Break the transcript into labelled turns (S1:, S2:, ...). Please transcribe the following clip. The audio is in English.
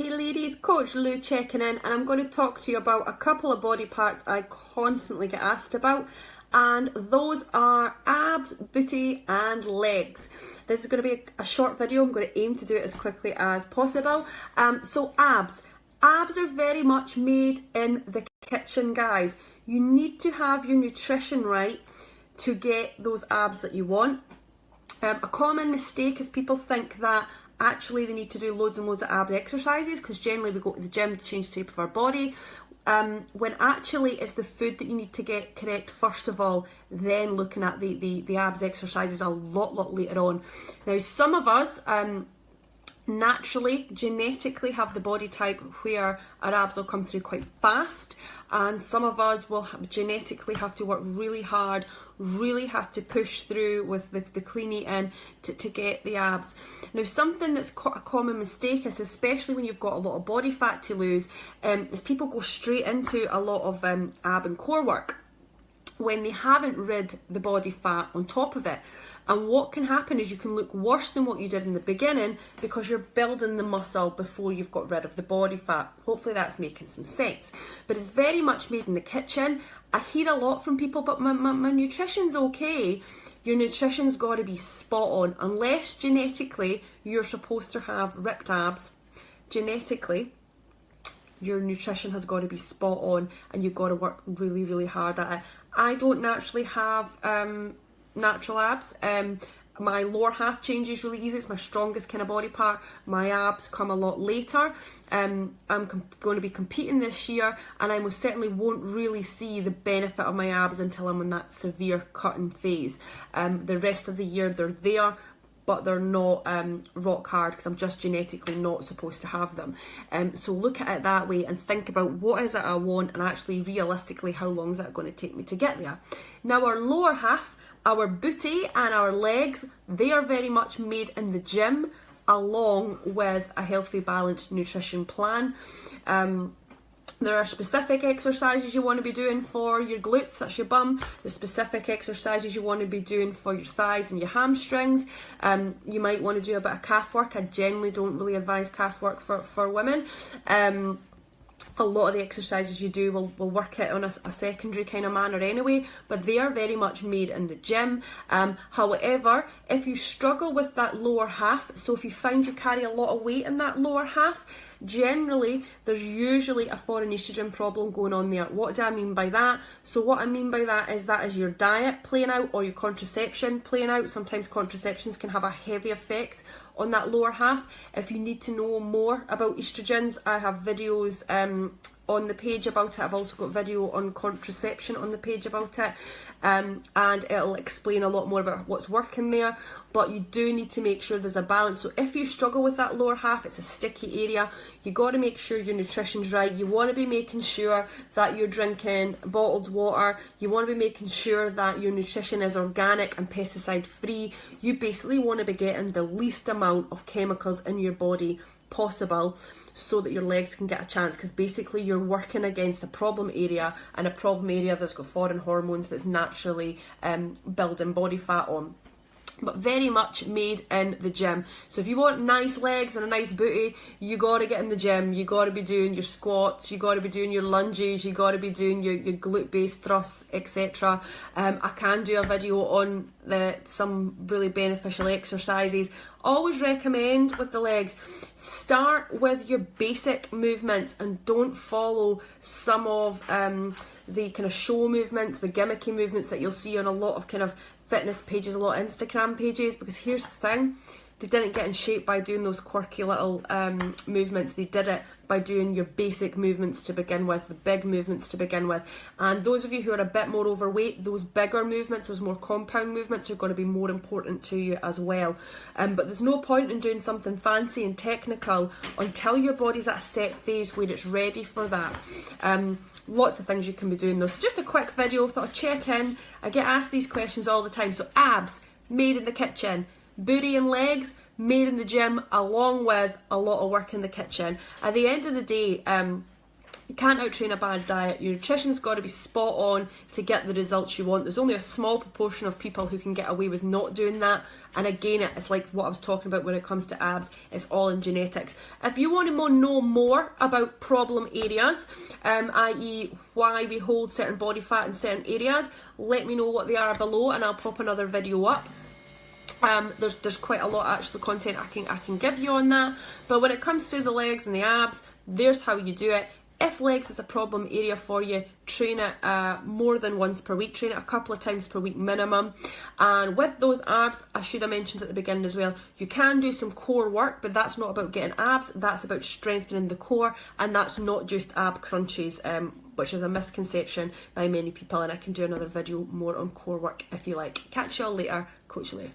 S1: Hey ladies, Coach Lou checking in, and I'm going to talk to you about a couple of body parts I constantly get asked about, and those are abs, booty and legs. This is going to be a short video. I'm going to aim to do it as quickly as possible. So abs are very much made in the kitchen, guys. You need to have your nutrition right to get those abs that you want. A common mistake is people think that actually they need to do loads and loads of ab exercises, because generally we go to the gym to change the shape of our body, when actually it's the food that you need to get correct first of all, then looking at the abs exercises a lot later on. Now some of us naturally, genetically have the body type where our abs will come through quite fast, and some of us will genetically have to work really hard, really have to push through with the clean eating to get the abs. Now something that's quite a common mistake is, especially when you've got a lot of body fat to lose, is people go straight into a lot of ab and core work when they haven't rid the body fat on top of it. And what can happen is you can look worse than what you did in the beginning because you're building the muscle before you've got rid of the body fat. Hopefully that's making some sense. But it's very much made in the kitchen. I hear a lot from people, but my nutrition's okay. Your nutrition's got to be spot on. Unless genetically you're supposed to have ripped abs, genetically your nutrition has got to be spot on, and you've got to work really hard at it. I don't naturally have natural abs. My lower half changes really easy. It's my strongest kind of body part. My abs come a lot later. I'm going to be competing this year, and I most certainly won't really see the benefit of my abs until I'm in that severe cutting phase. The rest of the year they're there, but they're not rock hard because I'm just genetically not supposed to have them. So look at it that way and think about what is it I want, and actually realistically how long is it going to take me to get there. Now our lower half, our booty and our legs, they are very much made in the gym along with a healthy balanced nutrition plan. There are specific exercises you want to be doing for your glutes, that's your bum. There's specific exercises you want to be doing for your thighs and your hamstrings. You might want to do a bit of calf work. I generally don't really advise calf work for women. A lot of the exercises you do will work it on a secondary kind of manner anyway, but they are very much made in the gym. However, if you struggle with that lower half, so if you find you carry a lot of weight in that lower half, generally there's usually a foreign estrogen problem going on there. What do I mean by that? So what I mean by that is your diet playing out, or your contraception playing out. Sometimes contraceptions can have a heavy effect on that lower half. If you need to know more about estrogens, I have videos on the page about it. I've also got video on contraception on the page about it, and it'll explain a lot more about what's working there. But you do need to make sure there's a balance. So if you struggle with that lower half, it's a sticky area, you got to make sure your nutrition's right. You want to be making sure that you're drinking bottled water. You want to be making sure that your nutrition is organic and pesticide free. You basically want to be getting the least amount of chemicals in your body possible so that your legs can get a chance, because basically you're working against a problem area, and a problem area that's got foreign hormones that's naturally building body fat on. But very much made in the gym. So if you want nice legs and a nice booty, you got to get in the gym. You got to be doing your squats, you got to be doing your lunges, you got to be doing your glute based thrusts, etc. I can do a video on some really beneficial exercises. Always recommend with the legs, start with your basic movements and don't follow some of the kind of show movements, the gimmicky movements that you'll see on a lot of kind of fitness pages, a lot of Instagram pages. Because here's the thing, they didn't get in shape by doing those quirky little movements. They did it by doing your basic movements to begin with, the big movements to begin with. And those of you who are a bit more overweight, those bigger movements, those more compound movements are going to be more important to you as well. But there's no point in doing something fancy and technical until your body's at a set phase where it's ready for that. Lots of things you can be doing though. So just a quick video, thought I'd check in. I get asked these questions all the time. So abs, made in the kitchen. Booty and legs, made in the gym, along with a lot of work in the kitchen. At the end of the day, You can't out-train a bad diet. Your nutrition's got to be spot on to get the results you want. There's only a small proportion of people who can get away with not doing that. And again, it's like what I was talking about when it comes to abs. It's all in genetics. If you want to know more about problem areas, i.e. why we hold certain body fat in certain areas, let me know what they are below and I'll pop another video up. There's quite a lot actually content I can give you on that. But when it comes to the legs and the abs, there's how you do it. If legs is a problem area for you, train it more than once per week. Train it a couple of times per week minimum. And with those abs, I should have mentioned at the beginning as well, you can do some core work, but that's not about getting abs. That's about strengthening the core, and that's not just ab crunches, which is a misconception by many people. And I can do another video more on core work if you like. Catch y'all later. Coach Lou.